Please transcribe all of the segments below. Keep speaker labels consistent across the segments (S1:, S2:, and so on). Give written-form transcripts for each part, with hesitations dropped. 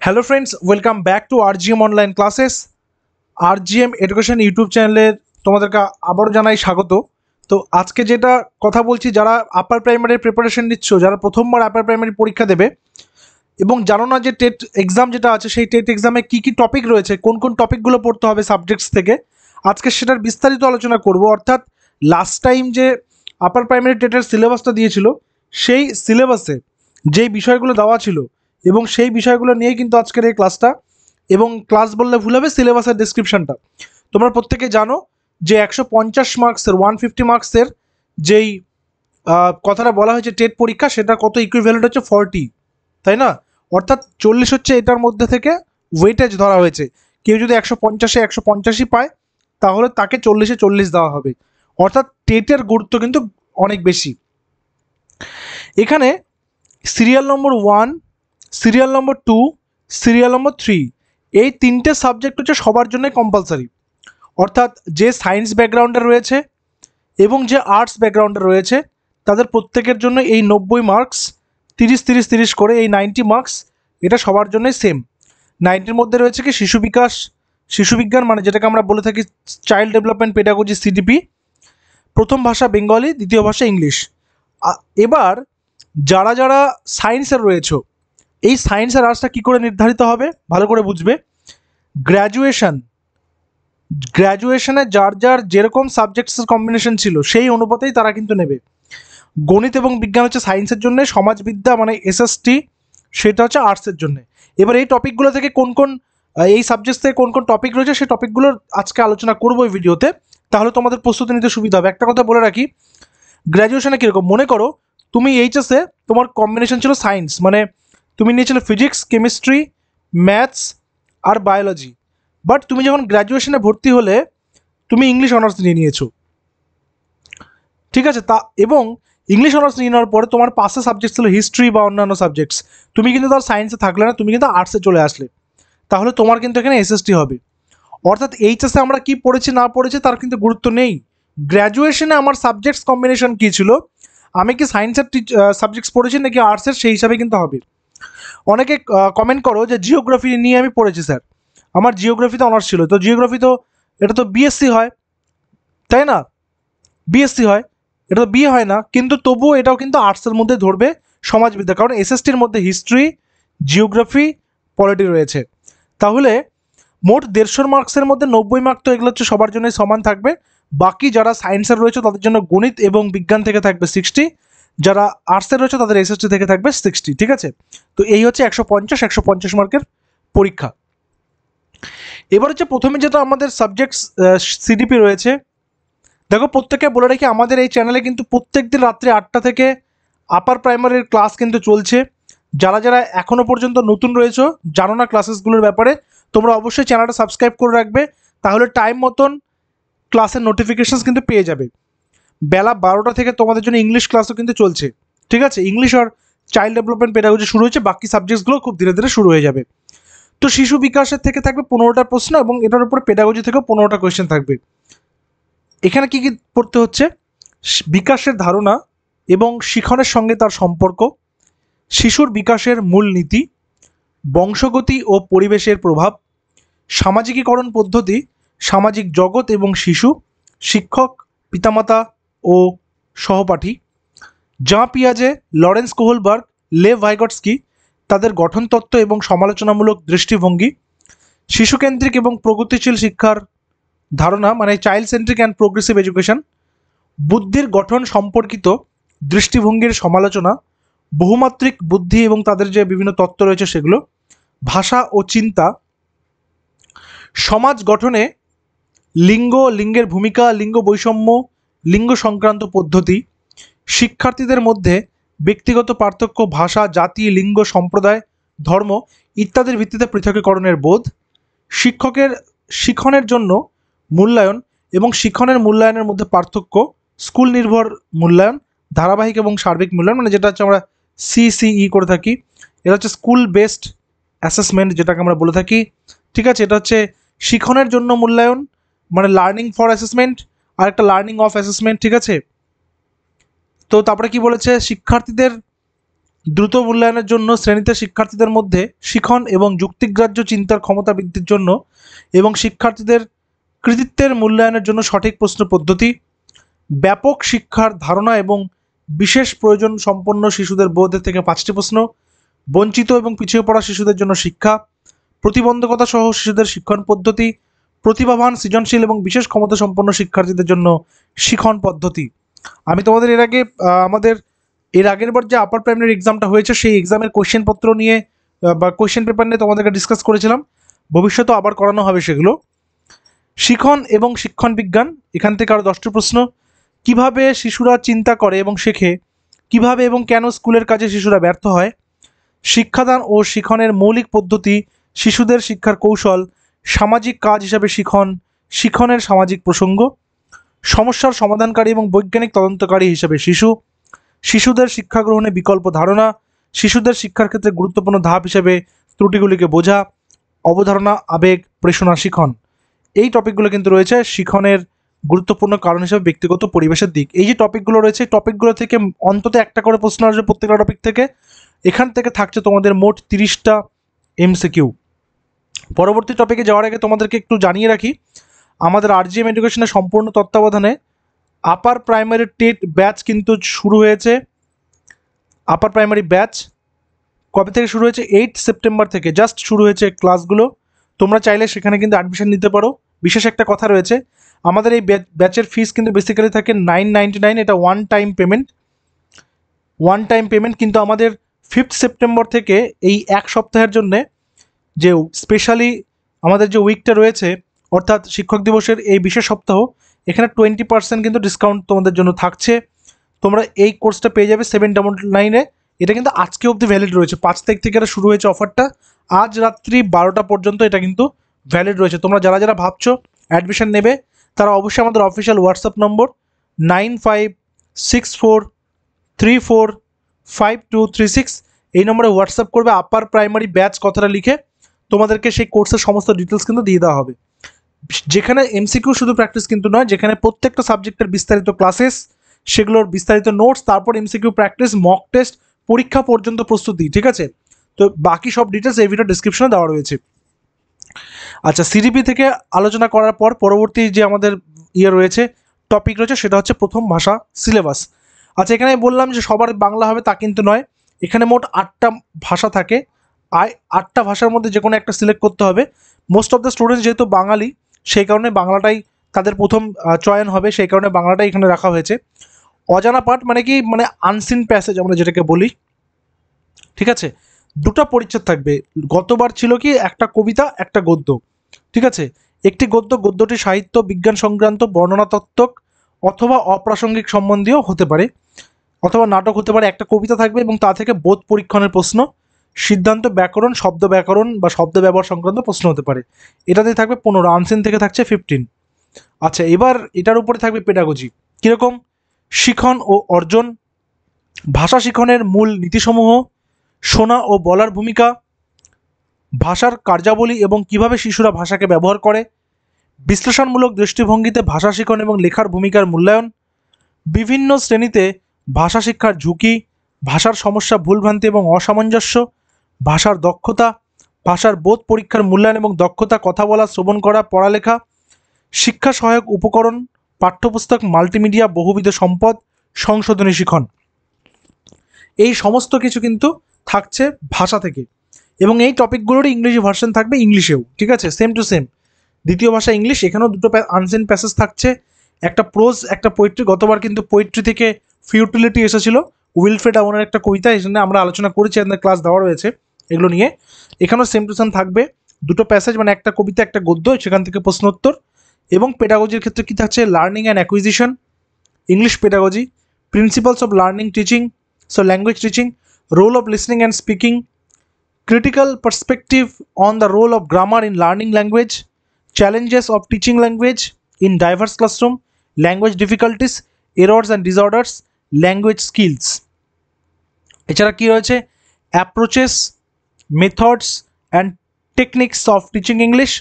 S1: Hello friends, welcome back to RGM online classes. RGM education YouTube চ্যানেলের তোমাদেরকে আবারও জানাই স্বাগত। তো আজকে যেটা কথা বলছি, যারা আপার প্রাইমারির প্রিপারেশন নিচ্ছ, যারা প্রথমবার আপার প্রাইমারি পরীক্ষা দেবে এবং জানো না যে টেট এক্সাম যেটা আছে সেই টেট এক্সামে কী কী টপিক রয়েছে, কোন কোন টপিকগুলো পড়তে হবে সাবজেক্টস থেকে, আজকে সেটার বিস্তারিত আলোচনা করব। অর্থাৎ লাস্ট টাইম যে আপার প্রাইমারি টেটের সিলেবাসটা দিয়েছিল, সেই সিলেবাসে যেই বিষয়গুলো দেওয়া ছিল এবং সেই বিষয়গুলো নিয়েই কিন্তু আজকের এই ক্লাসটা। এবং ক্লাস বললে ভুল হবে, সিলেবাসের ডেসক্রিপশনটা তোমরা প্রত্যেকে জানো যে 150 মার্কসের 150 মার্কসের যেই কথাটা বলা হয়েছে টেট পরীক্ষা, সেটা কত ইকুইভ্যালেন্ট হচ্ছে 40, তাই না? অর্থাৎ 40 হচ্ছে এটার মধ্যে থেকে ওয়েটেজ ধরা হয়েছে। কেউ যদি 150-এ 150ই পায়, তাহলে তাকে 40-এ 40 দেওয়া হবে। অর্থাৎ টেটের গুরুত্ব কিন্তু অনেক বেশি। এখানে serial number 1, serial number 2, serial number 3, এই তিনটে সাবজেক্ট হচ্ছে সবার জন্য কম্পালসারি। অর্থাৎ যে সায়েন্স ব্যাকগ্রাউন্ডে রয়েছে এবং যে আর্টস ব্যাকগ্রাউন্ডে রয়েছে, তাদের প্রত্যেকের জন্য এই 90 মার্কস, 30-30-30 করে এই 90 মার্কস, এটা সবার জন্যই সেম। 90-এর মধ্যে রয়েছে কি শিশু বিকাশ, শিশু বিজ্ঞান, মানে যেটাকে আমরা বলে থাকি চাইল্ড ডেভেলপমেন্ট পেডাগজি, সিডিপি, প্রথম ভাষা বেঙ্গলি, দ্বিতীয় ভাষা ইংলিশ। এবার যারা যারা সায়েন্সের রয়েছে, এই সায়েন্স আর আর্টসটা কী করে নির্ধারিত হবে ভালো করে বুঝবে। গ্র্যাজুয়েশনে যার যার যেরকম সাবজেক্টসের কম্বিনেশন ছিল সেই অনুপাতেই তারা কিন্তু নেবে। গণিত এবং বিজ্ঞান হচ্ছে সায়েন্সের জন্য, সমাজবিদ্যা মানে এসএসটি সেটা হচ্ছে আর্টসের জন্য। এবার এই টপিকগুলো থেকে কোন কোন এই সাবজেক্টস থেকে কোন কোন টপিক রয়েছে সেই টপিকগুলোর আজকে আলোচনা করবো এই ভিডিওতে, তাহলে তোমাদের প্রস্তুতি নিতে সুবিধা হবে। একটা কথা বলে রাখি, গ্র্যাজুয়েশনে কীরকম মনে করো, তুমি এইচএসে তোমার কম্বিনেশন ছিল সায়েন্স, মানে তুমি নিয়েছিলে ফিজিক্স, কেমিস্ট্রি, ম্যাথস আর বায়োলজি। বাট তুমি যখন গ্র্যাজুয়েশনে ভর্তি হলে তুমি ইংলিশ অনার্স নিয়ে নিয়েছো, ঠিক আছে? এবং ইংলিশ অনার্স নিয়ে নেওয়ার পরে তোমার পাশে সাবজেক্ট ছিল হিস্ট্রি বা অন্যান্য সাবজেক্টস, তুমি কিন্তু তার সায়েন্সে থাকলে না, তুমি কিন্তু আর্টসে চলে আসলে, তাহলে তোমার কিন্তু এখানে এসএসটি হবে। অর্থাৎ এইচএসে আমরা কি পড়েছি না পড়েছি তার কিন্তু গুরুত্ব নেই। গ্র্যাজুয়েশনে আমার সাবজেক্টস কম্বিনেশন কী ছিল, আমি কি সায়েন্সের সাবজেক্টস পড়েছি নাকি আর্টসের, সেই হিসাবে কিন্তু হবে। অনেকে কমেন্ট করো যে জিওগ্রাফি নিয়ে আমি পড়েছি স্যার, আমার জিওগ্রাফিতে অনার্স ছিল। তো জিওগ্রাফি তো এটা তো বিএসসি হয়, তাই না? বিএসসি হয়, এটা তো বিয়ে হয় না, কিন্তু তবুও এটাও কিন্তু আর্টসের মধ্যে ধরবে সমাজবিদ্যা, কারণ এসএসটির মধ্যে হিস্ট্রি, জিওগ্রাফি, পলিটি রয়েছে। তাহলে মোট 150 মার্কসের মধ্যে 90 মার্ক তো এগুলো হচ্ছে সবার জন্যই সমান থাকবে। বাকি যারা সায়েন্সের রয়েছে তাদের জন্য গণিত এবং বিজ্ঞান থেকে থাকবে 60, যারা আর্টসের রয়েছে তাদের এসএসটি থেকে থাকবে 60, ঠিক আছে? তো এই হচ্ছে 150 মার্কের পরীক্ষা। এবার হচ্ছে প্রথমে যেটা আমাদের সাবজেক্টস সিডিপি রয়েছে। দেখো, প্রত্যেককে বলে রাখি, আমাদের এই চ্যানেলে কিন্তু প্রত্যেক দিন রাত্রি 8টা থেকে আপার প্রাইমারির ক্লাস কিন্তু চলছে। যারা যারা এখনও পর্যন্ত নতুন রয়েছে, জানো না ক্লাসেসগুলোর ব্যাপারে, তোমরা অবশ্যই চ্যানেলটা সাবস্ক্রাইব করে রাখবে, তাহলে টাইম মতন ক্লাসের নোটিফিকেশানস কিন্তু পেয়ে যাবে। বেলা 12টা থেকে তোমাদের জন্য ইংলিশ ক্লাসও কিন্তু চলছে, ঠিক আছে? ইংলিশ আর চাইল্ড ডেভেলপমেন্ট পেডাগজি শুরু হয়েছে, বাকি সাবজেক্টসগুলো খুব ধীরে ধীরে শুরু হয়ে যাবে। তো শিশু বিকাশের থেকে থাকবে 15টা প্রশ্ন এবং এটার উপরে পেডাগজি থেকেও 15টা কোয়েশ্চেন থাকবে। এখানে কি কি পড়তে হচ্ছে, বিকাশের ধারণা এবং শিখনের সঙ্গে তার সম্পর্ক, শিশুর বিকাশের মূলনীতি, বংশগতি ও পরিবেশের প্রভাব, সামাজিকীকরণ পদ্ধতি, সামাজিক জগৎ এবং শিশু, শিক্ষক, পিতামাতা ও সহপাঠী, জাঁ পিয়াজে, লরেন্স কোহলবার্গ, লেভ ভাইগটস্কি, তাদের গঠনতত্ত্ব এবং সমালোচনামূলক দৃষ্টিভঙ্গি, শিশুকেন্দ্রিক এবং প্রগতিশীল শিক্ষার ধারণা মানে child centric and progressive education, বুদ্ধির গঠন সম্পর্কিত দৃষ্টিভঙ্গির সমালোচনা, বহুমাত্রিক বুদ্ধি এবং তাদের যে বিভিন্ন তত্ত্ব রয়েছে সেগুলো, ভাষা ও চিন্তা, সমাজ গঠনে লিঙ্গ, লিঙ্গের ভূমিকা, লিঙ্গ বৈষম্য, লিঙ্গ সংক্রান্ত পদ্ধতি, শিক্ষার্থীদের মধ্যে ব্যক্তিগত পার্থক্য, ভাষা, জাতি, লিঙ্গ, সম্প্রদায়, ধর্ম ইত্যাদির ভিত্তিতে পৃথকীকরণের বোধ, শিক্ষকের শিক্ষণের জন্য মূল্যায়ন এবং শিক্ষণের মূল্যায়নের মধ্যে পার্থক্য, স্কুল নির্ভর মূল্যায়ন, ধারাবাহিক এবং সার্বিক মূল্যায়ন, মানে যেটা হচ্ছে আমরা সিসিই করে থাকি, এটা হচ্ছে স্কুল বেসড অ্যাসেসমেন্ট যেটাকে আমরা বলে থাকি, ঠিক আছে? এটা হচ্ছে শিক্ষণের জন্য মূল্যায়ন মানে লার্নিং ফর অ্যাসেসমেন্ট, আর একটা লার্নিং অফ অ্যাসেসমেন্ট, ঠিক আছে? তো তারপরে কি বলেছে, শিক্ষার্থীদের দ্রুত মূল্যায়নের জন্য শ্রেণীতে শিক্ষার্থীদের মধ্যে শিখন এবং যুক্তিগ্রাহ্য চিন্তার ক্ষমতা বৃদ্ধির জন্য এবং শিক্ষার্থীদের কৃতিত্বের মূল্যায়নের জন্য সঠিক প্রশ্ন পদ্ধতি, ব্যাপক শিক্ষার ধারণা এবং বিশেষ প্রয়োজন সম্পন্ন শিশুদের বোধের থেকে 5টি প্রশ্ন, বঞ্চিত এবং পিছিয়ে পড়া শিশুদের জন্য শিক্ষা, প্রতিবন্ধকতা সহ শিশুদের শিক্ষণ পদ্ধতি, প্রতিভাবান সৃজনশীল এবং বিশেষ ক্ষমতা সম্পন্ন শিক্ষার্থীদের জন্য শিখন পদ্ধতি। আমি তোমাদের এর আগের বার যে আপার প্রাইমারি এক্সামটা হয়েছে সেই এক্সামের কোশ্চেনপত্র নিয়ে বা কোশ্চেন পেপার নিয়ে তোমাদেরকে ডিসকাস করেছিলাম, ভবিষ্যতে আবার করানো হবে সেগুলো। শিখন এবং শিক্ষণ বিজ্ঞান, এখান থেকে আরও 10টি প্রশ্ন। কিভাবে শিশুরা চিন্তা করে এবং শেখে, কিভাবে এবং কেন স্কুলের কাজে শিশুরা ব্যর্থ হয়, শিক্ষাদান ও শিখনের মৌলিক পদ্ধতি, শিশুদের শিক্ষার কৌশল, সামাজিক কাজ হিসাবে শিখন, শিখনের সামাজিক প্রসঙ্গ, সমস্যার সমাধানকারী এবং বৈজ্ঞানিক তদন্তকারী হিসাবে শিশু, শিশুদের শিক্ষা গ্রহণে বিকল্প ধারণা, শিশুদের শিক্ষার ক্ষেত্রে গুরুত্বপূর্ণ ধাপ হিসেবে ত্রুটিগুলিকে বোঝা, অবধারণা, আবেগ, প্রেষণা, শিখন। এই টপিকগুলো কিন্তু রয়েছে শিখনের গুরুত্বপূর্ণ কারণ হিসেবে ব্যক্তিগত পরিবেশের দিক। এই যে টপিকগুলো রয়েছে, টপিকগুলো থেকে অন্তত একটা করে প্রশ্ন আসবে প্রত্যেকটা টপিক থেকে। এখান থেকে থাকছে তোমাদের মোট 30টা এমসিকিউ। পরবর্তী টপিকে যাওয়ার আগে তোমাদেরকে একটু জানিয়ে রাখি, আমাদের আরজিএম এডুকেশনের সম্পূর্ণ তত্ত্বাবধানে আপার প্রাইমারি টেট ব্যাচ কিন্তু শুরু হয়েছে। আপার প্রাইমারি ব্যাচ কবে থেকে শুরু হয়েছে? 8 সেপ্টেম্বর থেকে জাস্ট শুরু হয়েছে ক্লাসগুলো। তোমরা চাইলে সেখানে কিন্তু অ্যাডমিশন নিতে পারো। বিশেষ একটা কথা রয়েছে, আমাদের এই ব্যাচের ফিস কিন্তু বেসিক্যালি থাকে 999, এটা ওয়ান টাইম পেমেন্ট। কিন্তু আমাদের 5 সেপ্টেম্বর থেকে এই এক সপ্তাহের জন্যে যে স্পেশালি আমাদের যে উইকটা রয়েছে, অর্থাৎ শিক্ষক দিবসের এই বিশেষ সপ্তাহ, এখানে 20% কিন্তু ডিসকাউন্ট তোমাদের জন্য থাকছে। তোমরা এই কোর্সটা পেয়ে যাবে 799-এ। এটা কিন্তু আজকে অবধি ভ্যালিড রয়েছে, 5 তারিখ থেকে এটা শুরু হয়েছে অফারটা, আজ রাত্রি 12টা পর্যন্ত এটা কিন্তু ভ্যালিড রয়েছে। তোমরা যারা যারা ভাবছো অ্যাডমিশন নেবে, তারা অবশ্যই আমাদের অফিসিয়াল হোয়াটসঅ্যাপ নম্বর 9564345236 এই নম্বরে হোয়াটসঅ্যাপ করবে, আপার প্রাইমারি ব্যাচ কথাটা লিখে তোমাদেরকে সেই কোর্সের সমস্ত ডিটেলস কিন্তু দিয়ে দেওয়া হবে। যেখানে এমসিকিউ শুধু প্র্যাকটিস কিন্তু নয়, যেখানে প্রত্যেকটা সাবজেক্টের বিস্তারিত ক্লাসেস, সেগুলোর বিস্তারিত নোটস, তারপর এমসিকিউ প্র্যাকটিস, মক টেস্ট, পরীক্ষা পর্যন্ত প্রস্তুতি। ঠিক আছে, তো বাকি সব ডিটেলস এই ভিডিও ডিসক্রিপশনে দেওয়া রয়েছে। আচ্ছা, সিডিপি থেকে আলোচনা করার পর পরবর্তী যে আমাদের রয়েছে টপিক রয়েছে, সেটা হচ্ছে প্রথম ভাষা সিলেবাস। আচ্ছা, এখানে বললাম যে সবার বাংলা হবে তা কিন্তু নয়, এখানে মোট 8টা ভাষা থাকে। 8টা ভাষার মধ্যে যে কোনো একটা সিলেক্ট করতে হবে। মোস্ট অফ দ্য স্টুডেন্টস যেহেতু বাঙালি, সেই কারণে বাংলাটাই তাদের প্রথম চয়ন হবে, সেই কারণে বাংলাটাই এখানে রাখা হয়েছে। অজানা পাঠ মানে কি, মানে আনসিন প্যাসেজ আমরা যেটাকে বলি। ঠিক আছে, 2টা পরিচ্ছেদ থাকবে। গতবার ছিল কি, একটা কবিতা একটা গদ্য। ঠিক আছে, একটি গদ্যটি সাহিত্য বিজ্ঞান সংক্রান্ত বর্ণনাত্মক অথবা অপ্রাসঙ্গিক সম্বন্ধীয় হতে পারে, অথবা নাটক হতে পারে। একটা কবিতা থাকবে এবং তা থেকে বোধ পরীক্ষণের প্রশ্ন, সিদ্ধান্ত ব্যাকরণ, শব্দ ব্যাকরণ বা শব্দ ব্যবহার সংক্রান্ত প্রশ্ন হতে পারে। এটাতে থাকবে 15, আনসিন থেকে থাকছে 15। আচ্ছা, এবার এটার উপরে থাকবে পেডাগজি। কীরকম? শিখন ও অর্জন, ভাষা শিখনের মূল নীতিসমূহ, শোনা ও বলার ভূমিকা, ভাষার কার্যাবলী এবং কিভাবে শিশুরা ভাষাকে ব্যবহার করে, বিশ্লেষণমূলক দৃষ্টিভঙ্গিতে ভাষা শিখন এবং লেখার ভূমিকার মূল্যায়ন, বিভিন্ন শ্রেণীতে ভাষা শিক্ষার ঝুঁকি, ভাষার সমস্যা, ভুলভ্রান্তি এবং অসামঞ্জস্য, ভাষার দক্ষতা, ভাষার বোধ পরীক্ষার মূল্যায়ন এবং দক্ষতা, কথা বলা, শ্রবণ করা, পড়ালেখা, শিক্ষা সহায়ক উপকরণ, পাঠ্যপুস্তক, মাল্টিমিডিয়া, বহুবিধ সম্পদ, সংশোধনী শিখন। এই সমস্ত কিছু কিন্তু থাকছে ভাষা থেকে, এবং এই টপিকগুলোরই ইংরেজি ভার্সন থাকবে ইংলিশেও। ঠিক আছে, সেম টু সেম, দ্বিতীয় ভাষা ইংলিশ। এখানেও 2টো আনসিন প্যাসেজ থাকছে, একটা প্রোজ একটা পোয়েট্রি। গতবার কিন্তু পোয়েট্রি থেকে ফিউটিলিটি এসেছিল, উইলফ্রেড আওয়ানের একটা কবিতা, এখানে আমরা আলোচনা করেছি, আমাদের ক্লাস দেওয়া রয়েছে এগুলো নিয়ে। এখানেও সেম টু সেম থাকবে 2টো প্যাসেজ, মানে একটা কবিতা একটা গদ্য, সেখান থেকে প্রশ্নোত্তর। এবং পেডাগজির ক্ষেত্রে কী থাকছে? Learning and acquisition, English pedagogy, principles of learning teaching, so language teaching, role of listening and speaking, critical perspective on the role of grammar in learning language, challenges of teaching language in diverse classroom, language difficulties, errors and disorders, language skills. এছাড়া কি রয়েছে? approaches, methods and techniques of teaching English,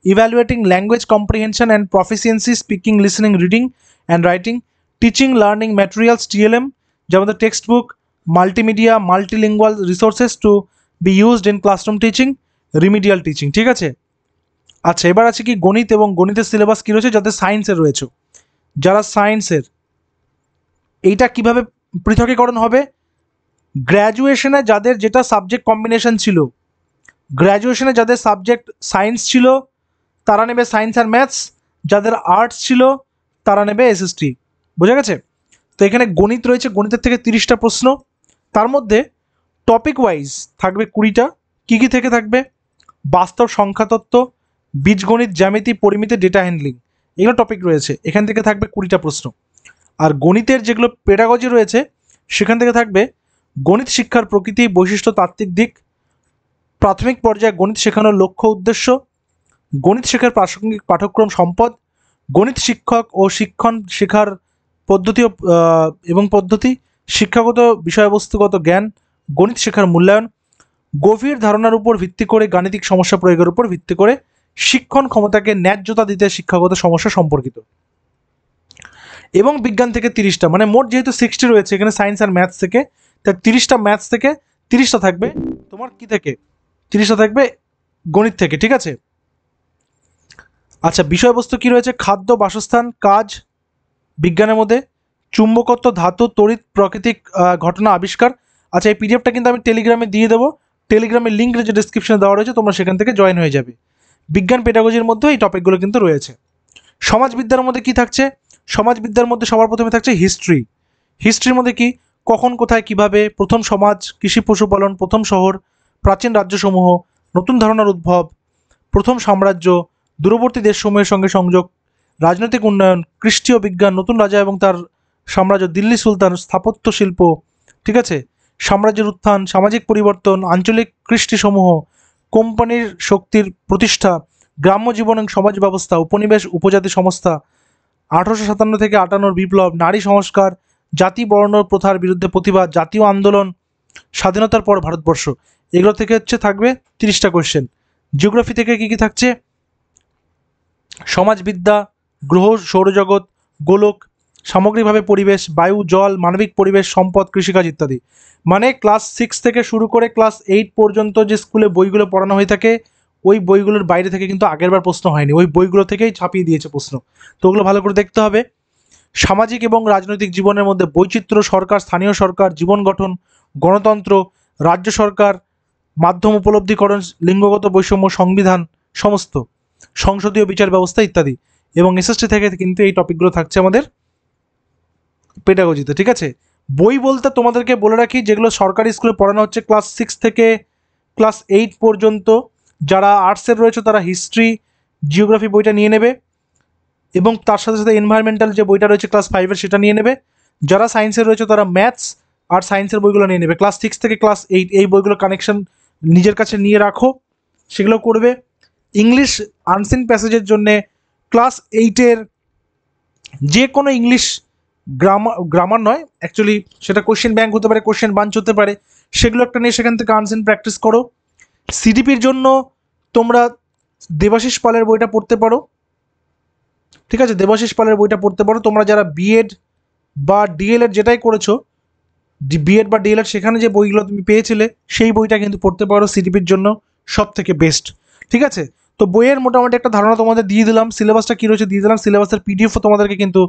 S1: evaluating language comprehension and proficiency, speaking, listening, reading and writing, teaching learning materials TLM, যেমন text book, multimedia multilingual resources two be used in classroom teaching, remedial teaching. ঠিক আছে, আচ্ছা এবার আছে কি গণিত এবং গণিতের সিলেবাস কী রয়েছে যাদের সায়েন্সের রয়েছে, যারা সায়েন্সের এইটা কিভাবে পৃথকীকরণ হবে, গ্র্যাজুয়েশনে যাদের যেটা সাবজেক্ট কম্বিনেশন ছিল, গ্র্যাজুয়েশনে যাদের সাবজেক্ট সায়েন্স ছিল তারা নেবে সায়েন্স আর ম্যাথস, যাদের আর্টস ছিল তারা নেবে এসএসটি। বোঝা গেছে? তো এখানে গণিত রয়েছে, গণিতের থেকে 30টা প্রশ্ন, তার মধ্যে টপিক ওয়াইজ থাকবে 20টা। কী কী থেকে থাকবে? বাস্তব সংখ্যাতত্ত্ব, বীজগণিত, জ্যামিতি, পরিমিতি, ডেটা হ্যান্ডলিং, এগুলো টপিক রয়েছে, এখান থেকে থাকবে 20টা প্রশ্ন। আর গণিতের যেগুলো পেডাগজি রয়েছে সেখান থেকে থাকবে গণিত শিক্ষার প্রকৃতি, বৈশিষ্ট্য, তাত্ত্বিক দিক, প্রাথমিক পর্যায়ে গণিত শেখানোর লক্ষ্য উদ্দেশ্য, গণিত শেখার প্রাসঙ্গিক পাঠ্যক্রম সম্পদ, গণিত শিক্ষক ও শিক্ষণ শেখার পদ্ধতি এবং পদ্ধতি, শিক্ষাগত বিষয়বস্তুগত জ্ঞান, গণিত শেখার মূল্যায়ন, গভীর ধারণার উপর ভিত্তি করে গাণিতিক সমস্যা প্রয়োগের উপর ভিত্তি করে শিক্ষণ ক্ষমতাকে ন্যায্যতা দিতে শিক্ষাগত সমস্যা সম্পর্কিত। এবং বিজ্ঞান থেকে 30টা, মানে মোট যেহেতু 60 রয়েছে এখানে সায়েন্স আর ম্যাথস থেকে, তাই 30টা ম্যাথস থেকে, 30টা থাকবে তোমার কি থেকে, 30টা থাকবে গণিত থেকে। ঠিক আছে, আচ্ছা বিষয়বস্তু কি রয়েছে? খাদ্য, বাসস্থান, কাজ বিজ্ঞানের মধ্যে, চুম্বকত্ব, ধাতু, তড়িৎ, প্রাকৃতিক ঘটনা, আবিষ্কার। আচ্ছা এই পিডিএফটা কিন্তু আমি টেলিগ্রামে দিয়ে দেবো, টেলিগ্রামের লিঙ্ক যে ডিসক্রিপশনে দেওয়া রয়েছে তোমরা সেখান থেকে জয়েন হয়ে যাবে। বিজ্ঞান পেডাগজির মধ্যে এই টপিকগুলো কিন্তু রয়েছে। সমাজবিদ্যার মধ্যে কি থাকছে? সমাজবিদ্যার মধ্যে সবার প্রথমে থাকছে হিস্ট্রি। হিস্ট্রির মধ্যে কি, কখন কোথায় কিভাবে প্রথম সমাজ, কৃষি পশুপালন, প্রথম শহর, প্রাচীন রাজ্যসমূহ, নতুন ধারণার উদ্ভব, প্রথম সাম্রাজ্য, দূরবর্তী দেশসমূহের সঙ্গে সংযোগ, রাজনৈতিক উন্নয়ন, খ্রিস্টীয় বিজ্ঞান, নতুন রাজা এবং তার সাম্রাজ্য, দিল্লি সুলতান, স্থাপত্য শিল্প। ঠিক আছে, সাম্রাজ্যের উত্থান, সামাজিক পরিবর্তন, আঞ্চলিক কৃষ্টিসমূহ, কোম্পানির শক্তির প্রতিষ্ঠা, গ্রাম্য জীবন এবং সমাজ ব্যবস্থা, উপনিবেশ উপজাতি সংস্থা, 1857 থেকে 58 বিপ্লব, নারী সংস্কার, জাতি বর্ণ প্রথার বিরুদ্ধে প্রতিবাদ, জাতীয় আন্দোলন, স্বাধীনতার পর ভারতবর্ষ। এগুলো থেকে থাকবে 30টা কোয়েশ্চেন। জিওগ্রাফি থেকে কি কি থাকছে? সমাজবিদ্যা, গ্রহ, সৌরজগৎ, গোলক, সামগ্রিকভাবে পরিবেশ, বায়ু, জল, মানবিক পরিবেশ, সম্পদ, কৃষিকাজ ইত্যাদি। মানে ক্লাস 6 থেকে শুরু করে ক্লাস 8 পর্যন্ত যে স্কুলে বইগুলো পড়ানো হয়ে থাকে ওই বইগুলোর বাইরে থেকে কিন্তু আগেরবার প্রশ্ন হয়নি, ওই বইগুলো থেকেই ছাপিয়ে দিয়েছে প্রশ্ন। তো ওগুলো ভালো করে দেখতে হবে। সামাজিক এবং রাজনৈতিক জীবনের মধ্যে বৈচিত্র্য, সরকার, স্থানীয় সরকার, জীবন গঠন, গণতন্ত্র, রাজ্য সরকার, মাধ্যম উপলব্ধিকরণ, লিঙ্গগত বৈষম্য, সংবিধান, সমস্ত সংসদীয় বিচার ব্যবস্থা ইত্যাদি। এবং এসএসটি থেকে কিন্তু এই টপিকগুলো থাকছে আমাদের পেডাগজিতে। ঠিক আছে, বই বলতে তোমাদেরকে বলে রাখি যেগুলো সরকারি স্কুলে পড়ানো হচ্ছে ক্লাস 6 থেকে ক্লাস 8 পর্যন্ত, যারা আর্টসের রয়েছে তারা হিস্ট্রি, জিওগ্রাফি বইটা নিয়ে নেবে এবং তার সাথে সাথে এনভায়রনমেন্টাল যে বইটা রয়েছে ক্লাস 5-এর সেটা নিয়ে নেবে। যারা সায়েন্সের রয়েছে তারা ম্যাথস আর সায়েন্সের বইগুলো নিয়ে নেবে। ক্লাস 6 থেকে ক্লাস 8 এই বইগুলো কানেকশন নিজের কাছে নিয়ে রাখো, সেগুলো করবে। ইংলিশ আনসিন প্যাসেজের জন্যে ক্লাস 8-এর যে কোনো ইংলিশ গ্রামার নয় অ্যাকচুয়ালি, সেটা কোশ্চেন ব্যাংক হতে পারে, কোশ্চেন বাঞ্চ হতে পারে, সেগুলো একটা নিয়ে সেখান থেকে আনসিন প্র্যাকটিস করো। সিডিপির জন্য তোমরা দেবাশিস পালের বইটা পড়তে পারো। ঠিক আছে, দেবাশিস পালের বইটা পড়তে পারো। তোমরা যারা বিএড বা ডিএলএড যেটাই করেছো, বিএড বা ডিএলএড সেখানে যে বইগুলো তুমি পেয়েছিলে সেই বইটা কিন্তু পড়তে পারো, সিডিপির জন্য সব থেকে বেস্ট। ঠিক আছে, তো বইয়ের মোটামুটি একটা ধারণা তোমাদের দিয়ে দিলাম, সিলেবাসটা কী রয়েছে দিয়ে দিলাম, সিলেবাসের পিডিএফও তোমাদেরকে কিন্তু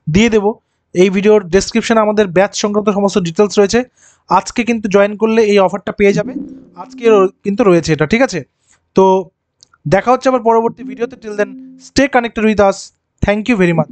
S1: দিয়ে দেবো। এই ভিডিওর ডেসক্রিপশনে আমাদের ব্যাচ সংক্রান্ত সমস্ত ডিটেলস রয়েছে। আজকে কিন্তু জয়েন করলে এই অফারটা পেয়ে যাবে, আজকে কিন্তু রয়েছে এটা। ঠিক আছে, তো দেখা হচ্ছে আবার পরবর্তী ভিডিওতে। Till then stay connected with us. Thank you very much.